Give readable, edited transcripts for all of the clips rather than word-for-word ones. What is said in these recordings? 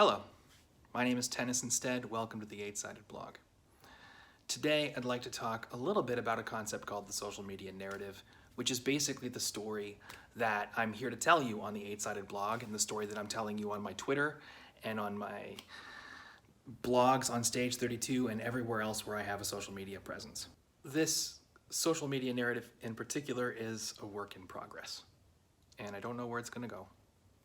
Hello, my name is Tennis Instead. Welcome to the Eight-Sided Blog. Today, I'd like to talk a little bit about a concept called the social media narrative, which is basically the story that I'm here to tell you on the Eight-Sided Blog and the story that I'm telling you on my Twitter and on my blogs on Stage 32 and everywhere else where I have a social media presence. This social media narrative in particular is a work in progress, and I don't know where it's going to go.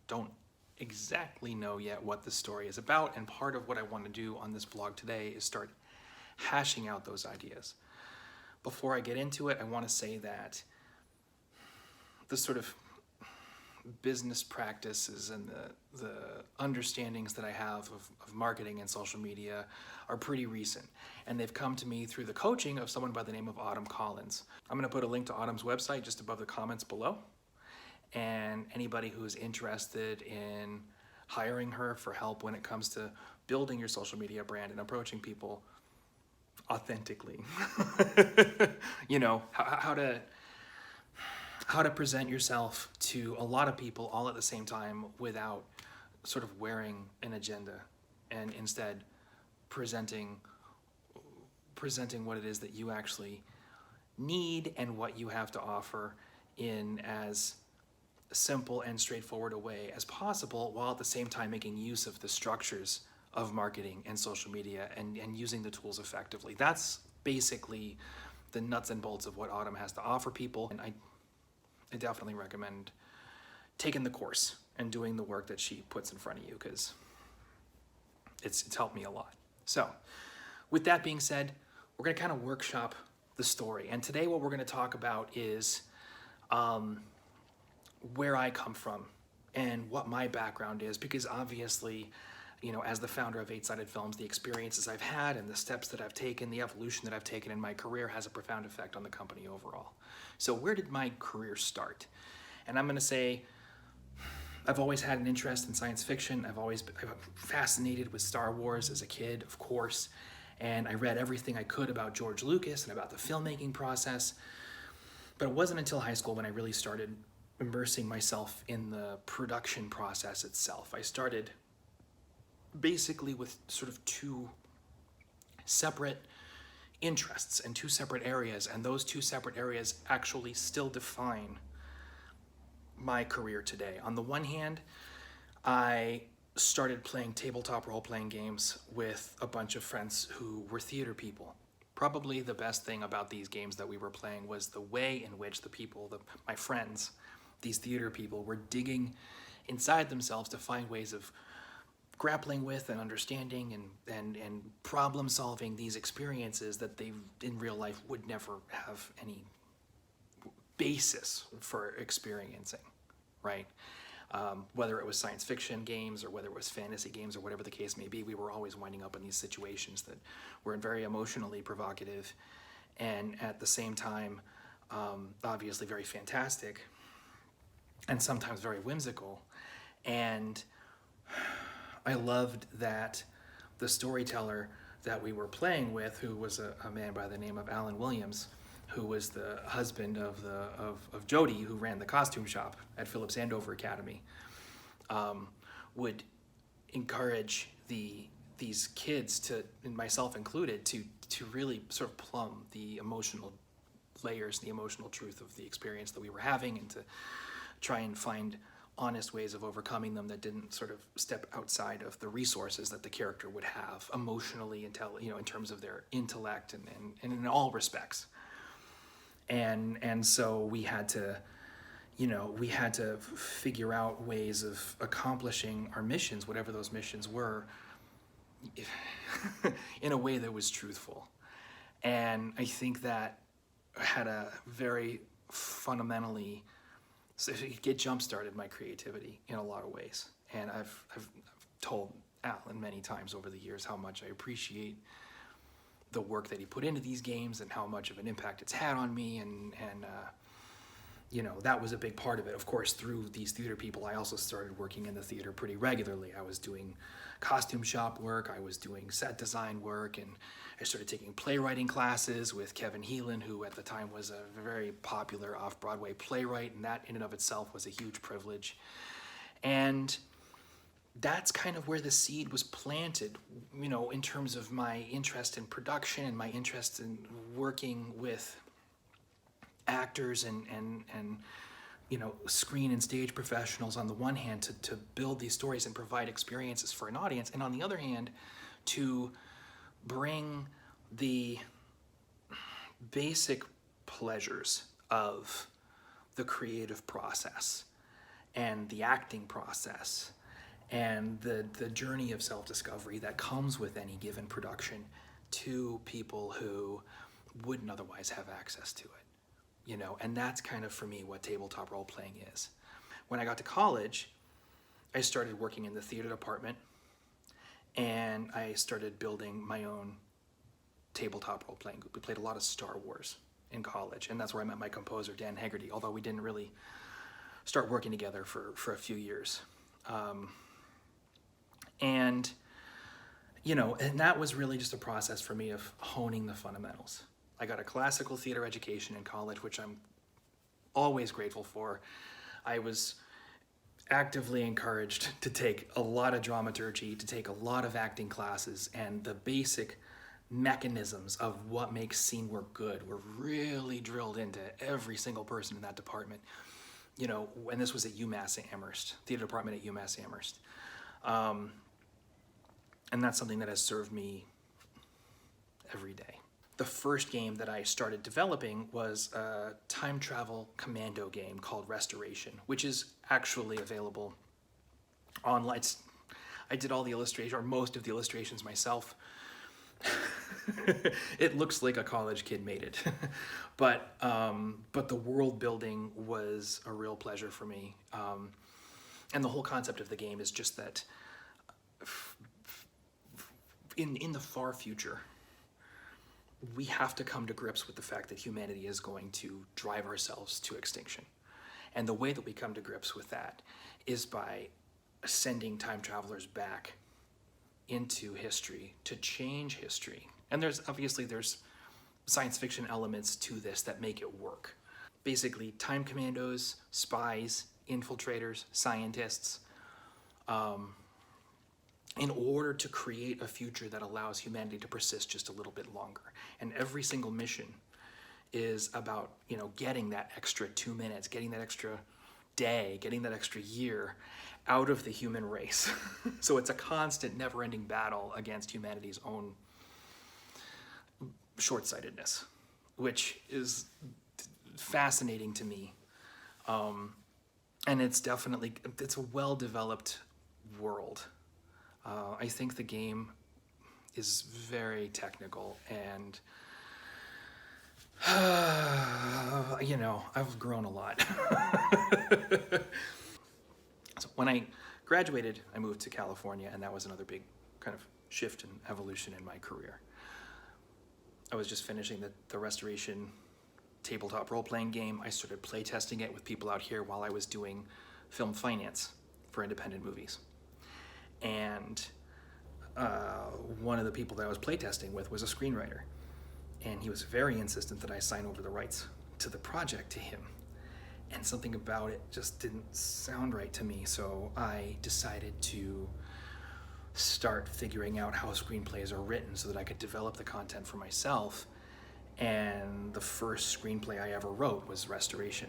Don't exactly know yet what this story is about, and part of what I want to do on this blog today is start hashing out those ideas. Before I get into it, I want to say that the sort of business practices and the understandings that I have of marketing and social media are pretty recent, and they've come to me through the coaching of someone by the name of Autumn Collins. I'm going to put a link to Autumn's website just above the comments below, and anybody who is interested in hiring her for help when it comes to building your social media brand and approaching people authentically. You know, how to present yourself to a lot of people all at the same time without sort of wearing an agenda, and instead presenting what it is that you actually need and what you have to offer in as simple and straightforward a way as possible, while at the same time making use of the structures of marketing and social media and using the tools effectively. That's basically the nuts and bolts of what Autumn has to offer people, and I definitely recommend taking the course and doing the work that she puts in front of you, because it's helped me a lot. So with that being said, we're going to kind of workshop the story, and today what we're going to talk about is where I come from and what my background is, because obviously, you know, as the founder of Eight-Sided Films, the experiences I've had and the steps that I've taken, the evolution that I've taken in my career has a profound effect on the company overall. So where did my career start? And I'm going to say I've always had an interest in science fiction. I've always been fascinated with Star Wars as a kid, of course, and I read everything I could about George Lucas and about the filmmaking process. But it wasn't until high school when I really started immersing myself in the production process itself. I started basically with sort of two separate interests and two separate areas, and those two separate areas actually still define my career today. On the one hand, I started playing tabletop role-playing games with a bunch of friends who were theater people. Probably the best thing about these games that we were playing was the way in which the people, my friends, these theater people, were digging inside themselves to find ways of grappling with and understanding and problem solving these experiences that they in real life would never have any basis for experiencing, right? Whether it was science fiction games or whether it was fantasy games or whatever the case may be, we were always winding up in these situations that were very emotionally provocative and at the same time obviously very fantastic and sometimes very whimsical. And I loved that the storyteller that we were playing with, who was a man by the name of Alan Williams, who was the husband of Jody, who ran the costume shop at Phillips Andover Academy, would encourage these kids, to, and myself included, to really sort of plumb the emotional layers, the emotional truth of the experience that we were having, and to try and find honest ways of overcoming them that didn't sort of step outside of the resources that the character would have emotionally, in terms of their intellect and in all respects. And so we had to figure out ways of accomplishing our missions, whatever those missions were, in a way that was truthful. And I think that had a very fundamentally, so it jump-started my creativity in a lot of ways. And I've told Alan many times over the years how much I appreciate the work that he put into these games and how much of an impact it's had on me, and that was a big part of it. Of course, through these theater people, I also started working in the theater pretty regularly. I was doing costume shop work, I was doing set design work, and I started taking playwriting classes with Kevin Heelan, who at the time was a very popular off-Broadway playwright, and that in and of itself was a huge privilege. And that's kind of where the seed was planted, in terms of my interest in production and my interest in working with actors and screen and stage professionals on the one hand to build these stories and provide experiences for an audience, and on the other hand to bring the basic pleasures of the creative process and the acting process and the journey of self-discovery that comes with any given production to people who wouldn't otherwise have access to it. And that's kind of, for me, what tabletop role-playing is. When I got to college, I started working in the theater department, and I started building my own tabletop role-playing group. We played a lot of Star Wars in college, and that's where I met my composer, Dan Haggerty, although we didn't really start working together for a few years. And that was really just a process for me of honing the fundamentals. I got a classical theater education in college, which I'm always grateful for. I was actively encouraged to take a lot of dramaturgy, to take a lot of acting classes, and the basic mechanisms of what makes scene work good were really drilled into every single person in that department. And this was at UMass Amherst, theater department at UMass Amherst. And that's something that has served me every day. The first game that I started developing was a time travel commando game called Restoration, which is actually available online. I did all the illustrations, or most of the illustrations, myself. It looks like a college kid made it. But the world building was a real pleasure for me. And the whole concept of the game is just that in the far future, we have to come to grips with the fact that humanity is going to drive ourselves to extinction. And the way that we come to grips with that is by sending time travelers back into history to change history. And there's science fiction elements to this that make it work. Basically, time commandos, spies, infiltrators, scientists, in order to create a future that allows humanity to persist just a little bit longer. And every single mission is about, getting that extra 2 minutes, getting that extra day, getting that extra year out of the human race. So it's a constant, never-ending battle against humanity's own short-sightedness, which is fascinating to me. And it's a well-developed world. I think the game is very technical, and I've grown a lot. So when I graduated, I moved to California, and that was another big kind of shift and evolution in my career. I was just finishing the Restoration tabletop role-playing game. I started playtesting it with people out here while I was doing film finance for independent movies. And one of the people that I was playtesting with was a screenwriter. And he was very insistent that I sign over the rights to the project to him. And something about it just didn't sound right to me, so I decided to start figuring out how screenplays are written so that I could develop the content for myself. And the first screenplay I ever wrote was Restoration.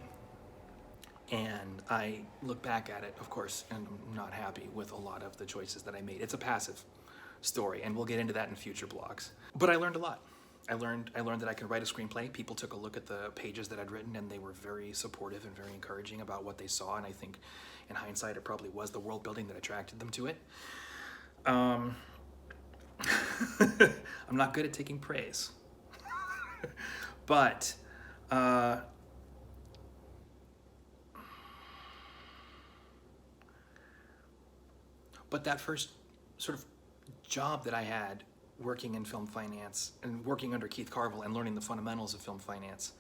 And I look back at it, of course, and I'm not happy with a lot of the choices that I made. It's a passive story, and we'll get into that in future blogs. But I learned a lot. I learned that I could write a screenplay. People took a look at the pages that I'd written, and they were very supportive and very encouraging about what they saw. And I think, in hindsight, it probably was the world building that attracted them to it. I'm not good at taking praise, but that first sort of job that I had working in film finance and working under Keith Carville and learning the fundamentals of film finance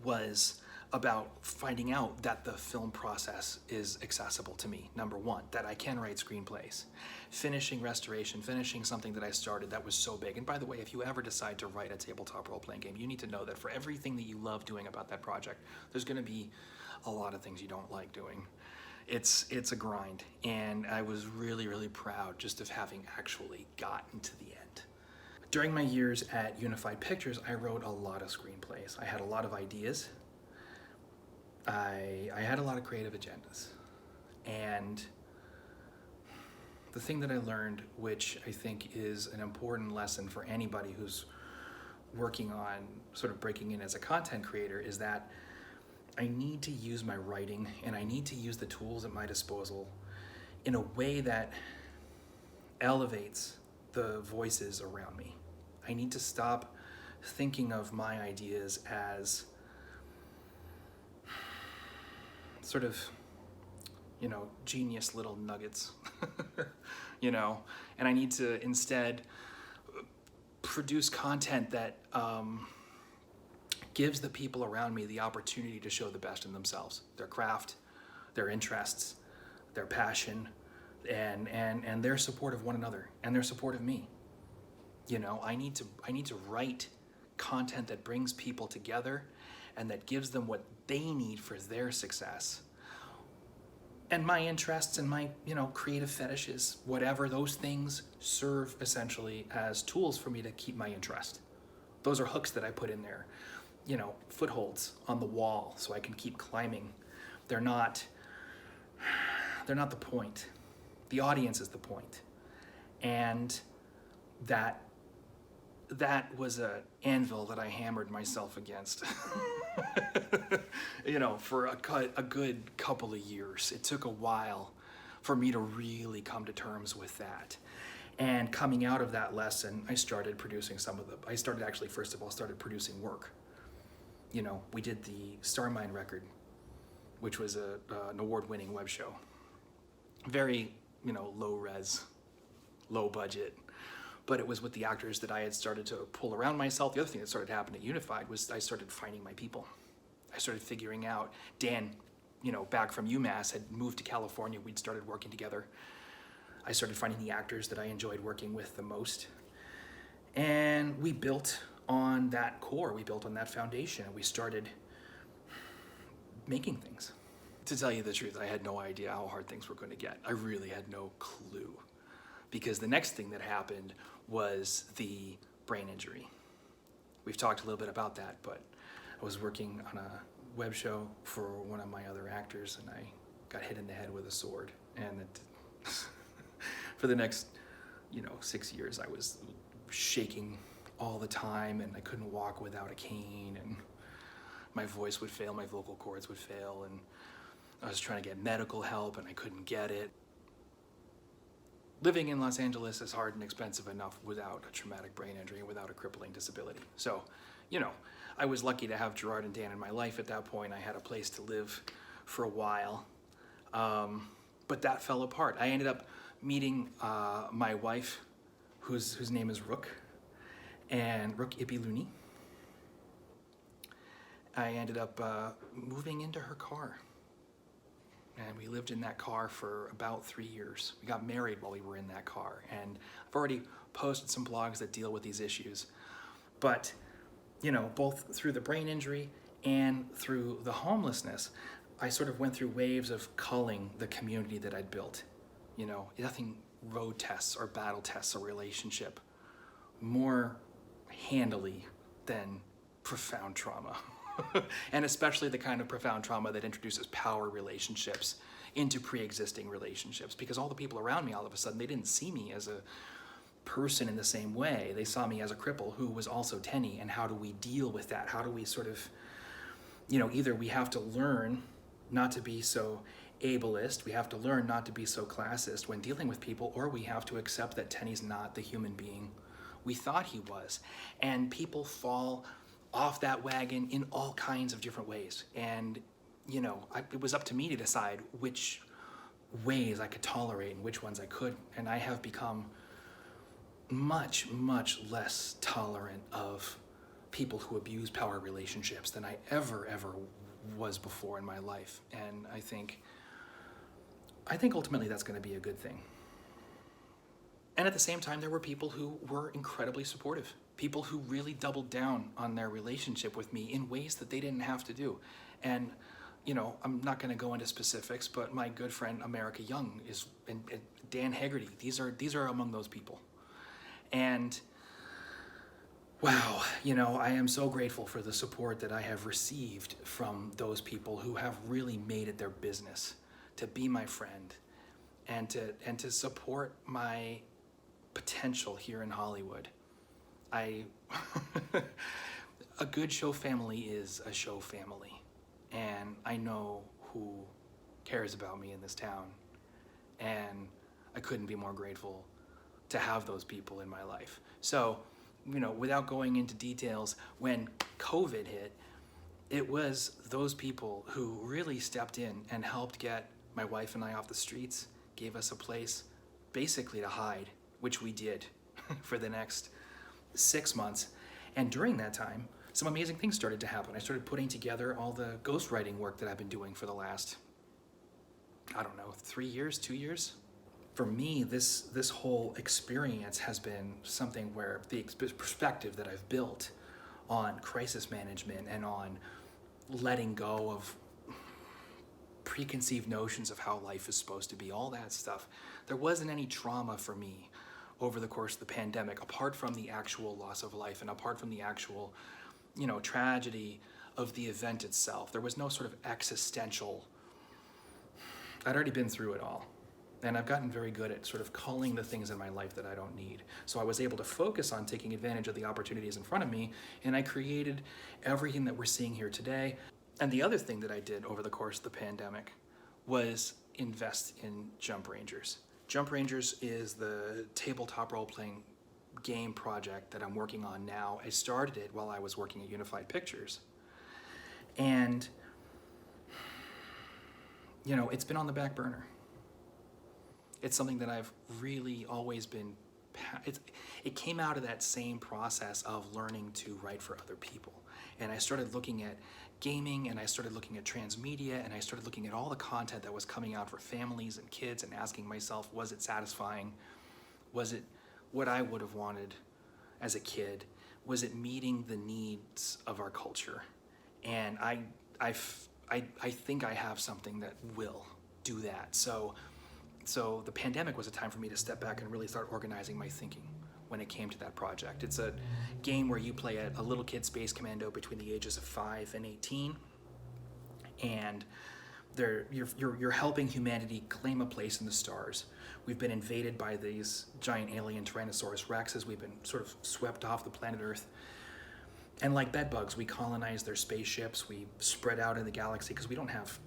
was about finding out that the film process is accessible to me, number one, that I can write screenplays, finishing Restoration, finishing something that I started that was so big. And by the way, if you ever decide to write a tabletop role-playing game, you need to know that for everything that you love doing about that project, there's going to be a lot of things you don't like doing. it's a grind, and I was really, really proud just of having actually gotten to the end. During my years at Unified Pictures, I wrote a lot of screenplays. I had a lot of ideas. I had a lot of creative agendas. And the thing that I learned, which I think is an important lesson for anybody who's working on sort of breaking in as a content creator, is that I need to use my writing and I need to use the tools at my disposal in a way that elevates the voices around me. I need to stop thinking of my ideas as sort of, genius little nuggets, and I need to instead produce content that gives the people around me the opportunity to show the best in themselves, their craft, their interests, their passion, and their support of one another and their support of me. I need to write content that brings people together and that gives them what they need for their success. And my interests and my, creative fetishes, whatever, those things serve essentially as tools for me to keep my interest. Those are hooks that I put in there, footholds on the wall so I can keep climbing. They're not the point. The audience is the point. And that was an anvil that I hammered myself against. For a good couple of years. It took a while for me to really come to terms with that. And coming out of that lesson, I started producing first of all, started producing work. We did the Starmind record, which was an award-winning web show. Very, low res, low budget. But it was with the actors that I had started to pull around myself. The other thing that started happening at Unified was I started finding my people. I started figuring out, Dan, back from UMass, had moved to California. We'd started working together. I started finding the actors that I enjoyed working with the most. And we built on that core. We built on that foundation. And we started making things. To tell you the truth, I had no idea how hard things were going to get. I really had no clue. Because the next thing that happened was the brain injury. We've talked a little bit about that, but I was working on a web show for one of my other actors, and I got hit in the head with a sword. And for the next, 6 years, I was shaking all the time, and I couldn't walk without a cane, and my voice would fail, my vocal cords would fail, and I was trying to get medical help, and I couldn't get it. Living in Los Angeles is hard and expensive enough without a traumatic brain injury and without a crippling disability. So, I was lucky to have Gerard and Dan in my life at that point. I had a place to live for a while, but that fell apart. I ended up meeting my wife, whose name is Rook, and Rook Ipiluni. I ended up moving into her car. And we lived in that car for about 3 years. We got married while we were in that car. And I've already posted some blogs that deal with these issues. But, both through the brain injury and through the homelessness, I sort of went through waves of culling the community that I'd built. Nothing road tests or battle tests a relationship more handily than profound trauma. And especially the kind of profound trauma that introduces power relationships into pre-existing relationships. Because all the people around me, all of a sudden, they didn't see me as a person in the same way. They saw me as a cripple who was also Tenny. And how do we deal with that? How do we sort of, either we have to learn not to be so ableist, we have to learn not to be so classist when dealing with people, or we have to accept that Tenny's not the human being we thought he was. And people fall off that wagon in all kinds of different ways. And, it was up to me to decide which ways I could tolerate and which ones I couldn't. And I have become much, much less tolerant of people who abuse power relationships than I ever was before in my life. And I think ultimately that's going to be a good thing. And at the same time, there were people who were incredibly supportive. People who really doubled down on their relationship with me in ways that they didn't have to do. And I'm not going to go into specifics, but my good friend America Young and Dan Haggerty. These are among those people. And wow, I am so grateful for the support that I have received from those people who have really made it their business to be my friend and to support my potential here in Hollywood. A good show family is a show family, and I know who cares about me in this town, and I couldn't be more grateful to have those people in my life. So, without going into details, when COVID hit, it was those people who really stepped in and helped get my wife and I off the streets, gave us a place basically to hide, which we did for the next 6 months. And during that time, some amazing things started to happen. I started putting together all the ghostwriting work that I've been doing for the last, 3 years, 2 years. For me, this whole experience has been something where the perspective that I've built on crisis management and on letting go of preconceived notions of how life is supposed to be, all that stuff. There wasn't any trauma for me over the course of the pandemic, apart from the actual loss of life and apart from the actual, tragedy of the event itself. There was no sort of existential, I'd already been through it all. And I've gotten very good at sort of culling the things in my life that I don't need. So I was able to focus on taking advantage of the opportunities in front of me, and I created everything that we're seeing here today. And the other thing that I did over the course of the pandemic was invest in Jump Rangers. Jump Rangers is the tabletop role-playing game project that I'm working on now. I started it while I was working at Unified Pictures. And, it's been on the back burner. It's something that I've really always been, it came out of that same process of learning to write for other people. And I started looking at gaming, and I started looking at transmedia, and I started looking at all the content that was coming out for families and kids and asking myself, was it satisfying? Was it what I would have wanted as a kid? Was it meeting the needs of our culture? And I think I have something that will do that. So the pandemic was a time for me to step back and really start organizing my thinking when it came to that project. It's a game where you play a little kid space commando between the ages of 5 and 18, and you're helping humanity claim a place in the stars. We've been invaded by these giant alien Tyrannosaurus Rexes. We've been sort of swept off the planet Earth. And like bedbugs, we colonize their spaceships. We spread out in the galaxy because we don't have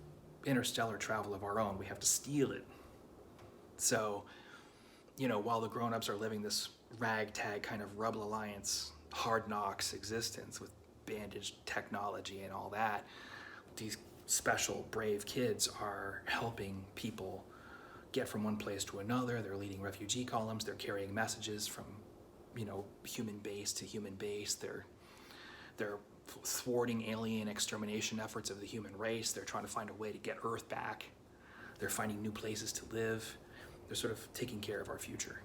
interstellar travel of our own. We have to steal it. So, while the grown-ups are living this ragtag kind of Rebel Alliance, hard knocks existence with bandaged technology and all that, these special, brave kids are helping people get from one place to another. They're leading refugee columns. They're carrying messages from, human base to human base. They're thwarting alien extermination efforts of the human race. They're trying to find a way to get Earth back. They're finding new places to live. They're sort of taking care of our future.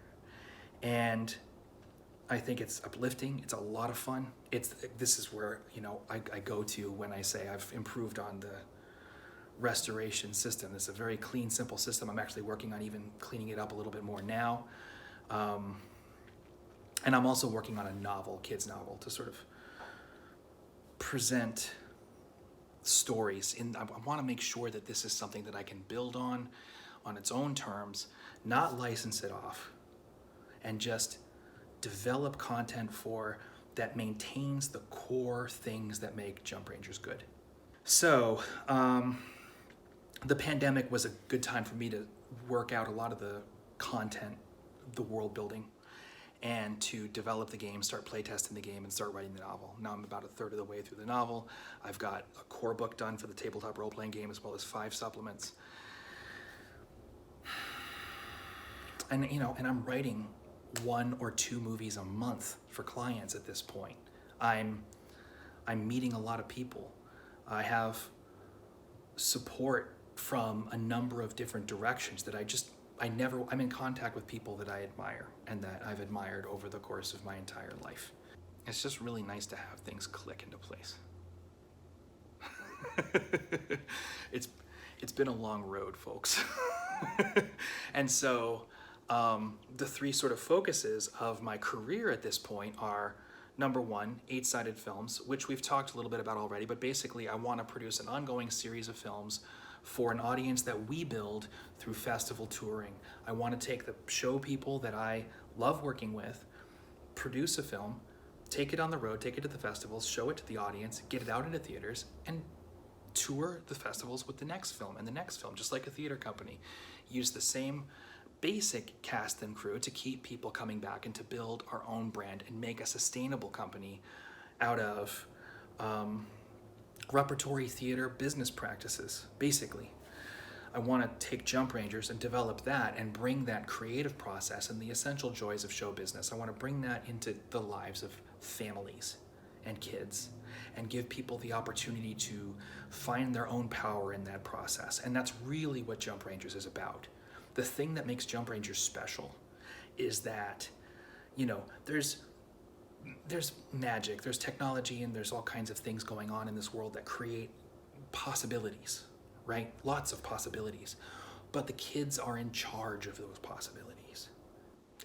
And I think it's uplifting. It's a lot of fun. This is where, I go to when I say I've improved on the restoration system. It's a very clean, simple system. I'm actually working on even cleaning it up a little bit more now. And I'm also working on a novel, kids novel, to sort of present stories. I want to make sure that this is something that I can build on its own terms, not license it off, and just develop content that maintains the core things that make Jump Rangers good. So, the pandemic was a good time for me to work out a lot of the content, the world building, and to develop the game, start playtesting the game, and start writing the novel. Now I'm about a third of the way through the novel. I've got a core book done for the tabletop role-playing game, as well as 5 supplements. And I'm writing 1 or 2 movies a month for clients at this point. I'm meeting a lot of people. I have support from a number of different directions that I'm in contact with people that I admire and that I've admired over the course of my entire life. It's just really nice to have things click into place. It's been a long road, folks. And so the three sort of focuses of my career at this point are, number one, Eight-Sided Films, which we've talked a little bit about already, but basically I want to produce an ongoing series of films for an audience that we build through festival touring. I want to take the show people that I love working with, produce a film, take it on the road, take it to the festivals, show it to the audience, get it out into theaters, and tour the festivals with the next film and the next film, just like a theater company. Use the same basic cast and crew to keep people coming back and to build our own brand and make a sustainable company out of repertory theater business practices, basically. I want to take Jump Rangers and develop that and bring that creative process and the essential joys of show business. I want to bring that into the lives of families and kids and give people the opportunity to find their own power in that process. And that's really what Jump Rangers is about. The thing that makes Jump Rangers special is that, you know, there's magic, there's technology, and there's all kinds of things going on in this world that create possibilities, right? Lots of possibilities. But the kids are in charge of those possibilities.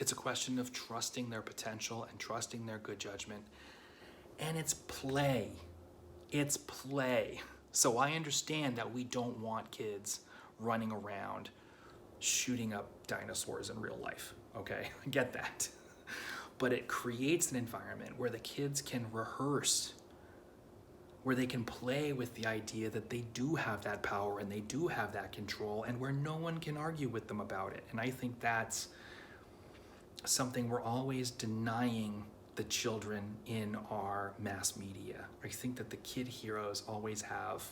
It's a question of trusting their potential and trusting their good judgment. And it's play. It's play. So I understand that we don't want kids running around shooting up dinosaurs in real life, okay? I get that. But it creates an environment where the kids can rehearse, where they can play with the idea that they do have that power and they do have that control, and where no one can argue with them about it. And I think that's something we're always denying the children in our mass media. I think that the kid heroes always have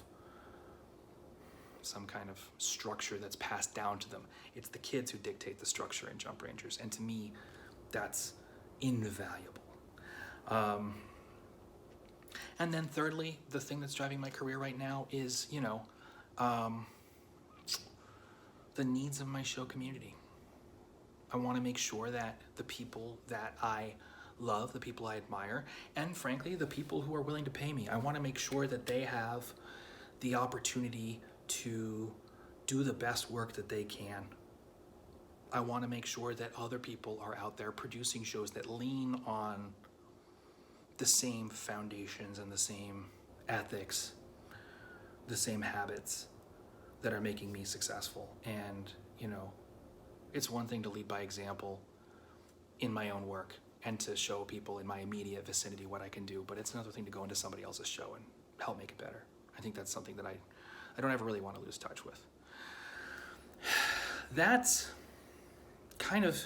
some kind of structure that's passed down to them. It's the kids who dictate the structure in Jump Rangers, and to me, that's invaluable. And then thirdly, the thing that's driving my career right now is, you know, the needs of my show community. I want to make sure that the people that I love, the people I admire, and frankly, the people who are willing to pay me, I want to make sure that they have the opportunity to do the best work that they can. I want to make sure that other people are out there producing shows that lean on the same foundations and the same ethics, the same habits that are making me successful. And, you know, it's one thing to lead by example in my own work and to show people in my immediate vicinity what I can do, but it's another thing to go into somebody else's show and help make it better. I think that's something that I don't ever really want to lose touch with. That's kind of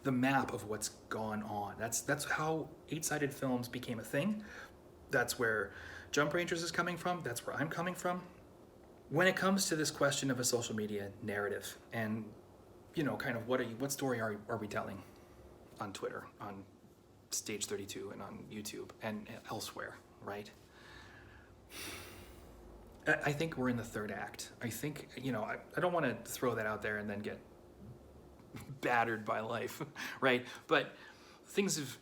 the map of what's gone on. That's how Eight-Sided Films became a thing. That's where Jump Rangers is coming from. That's where I'm coming from. When it comes to this question of a social media narrative and, you know, kind of what story are we telling on Twitter, on Stage 32 and on YouTube and elsewhere, right? I think we're in the third act. I think, you know, I don't want to throw that out there and then get battered by life, right? But things have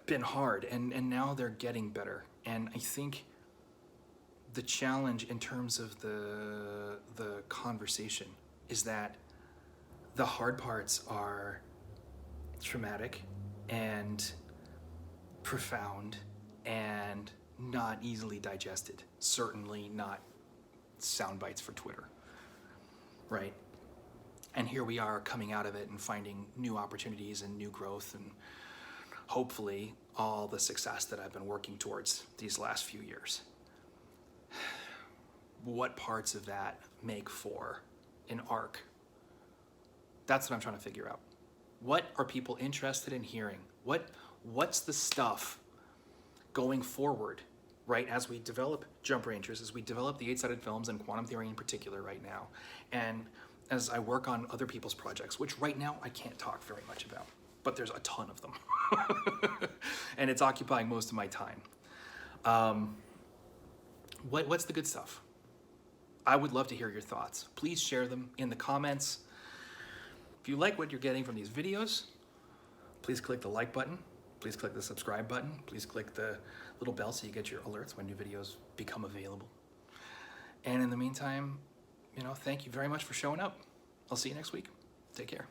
been hard and now they're getting better. And I think the challenge in terms of the conversation is that the hard parts are traumatic and profound and not easily digested. Certainly not sound bites for Twitter, right? And here we are coming out of it and finding new opportunities and new growth and hopefully all the success that I've been working towards these last few years. What parts of that make for an arc? That's what I'm trying to figure out. What are people interested in hearing? What's the stuff going forward, right, as we develop Jump Rangers, as we develop the Eight-Sided Films and Quantum Theory in particular right now, and as I work on other people's projects, which right now I can't talk very much about, but there's a ton of them. And it's occupying most of my time. What's the good stuff? I would love to hear your thoughts. Please share them in the comments. If you like what you're getting from these videos, please click the like button. Please click the subscribe button. Please click the little bell so you get your alerts when new videos become available. And in the meantime, thank you very much for showing up. I'll see you next week. Take care.